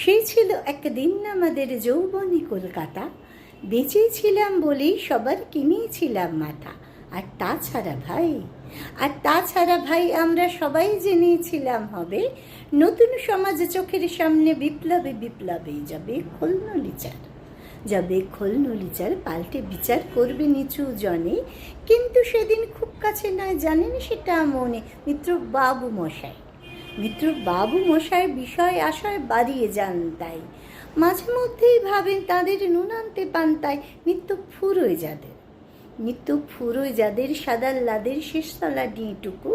সেই ছিল একদিন আমাদের যৌবনী কলকাতা। বেঁচেছিলাম বলেই সবার কিনেছিলাম মাথা। আর তাছাড়া ভাই আমরা সবাই জেনেছিলাম হবে নতুন সমাজ চোখের সামনে বিপ্লবে বিপ্লবে যাবে খোলনলিচার পাল্টে বিচার করবে নিচু জনে। কিন্তু সেদিন খুব কাছে নয়, জানেন সেটা মনে মিত্র বাবু মশাই বিষয় আশায় বাড়িয়ে যান তাই। মাঝে মধ্যেই ভাবেন তাদের নুন আনতে পান তাই। নিত্য ফুরোয় যাদের সাদার লাদের শেষতলা ডিঁটুকু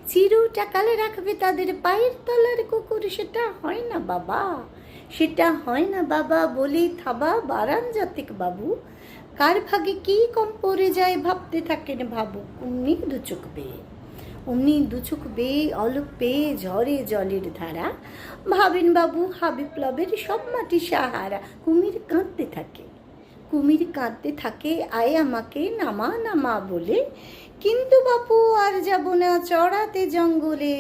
চিরটাকালে রাখবে তাদের পায়ের তলার কুকুর। সেটা হয় না বাবা বলেই থাবা বারান জাতিক বাবু। কার ভাগে কি কম পড়ে যায় ভাবতে থাকেন ভাবুক। অমনি দুচোখ বেয়ে অলোক পেয়ে ঝরে জলের ধারা। ভাবেন বাবু বিপ্লবের সব মাটি সাহারা। কুমির কাঁদতে থাকে আয় আমাকে নামা নামা বলে। কিন্তু বাপু আর যাব না চড়াতে জঙ্গলে।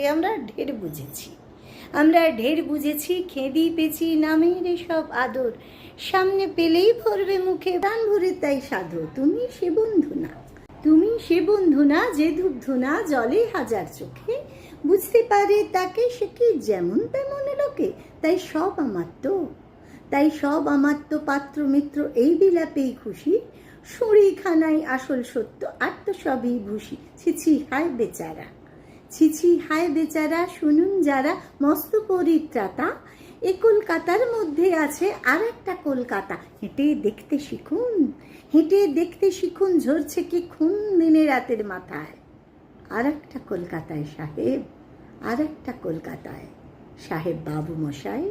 আমরা ঢের বুঝেছি খেদি পেছি নামের সব আদর। সামনে পেলেই ভরবে মুখে প্রাণ ভরে তাই সাধো। তুমি সে বন্ধু না যে ধূপ ধুনা জলে হাজার চোখে বুঝতে পারে তাকে সে কি যেমন তেমন লোকে। তাই সব আমার তো পাত্র মিত্র এই বিলাপেই খুশি। সুঁড়িখানায় আসল সত্য আর তো সবই ভূষি। ছিছি হায় বেচারা শুনুন যারা মস্ত পরিত্রাতা। এ কলকাতার মধ্যে আছে আর একটা কলকাতা। হেঁটে দেখতে শিখুন ঝরছে কি খুন দিনে রাতের মাথায়। আর একটা কলকাতায় সাহেব বাবু মশাই।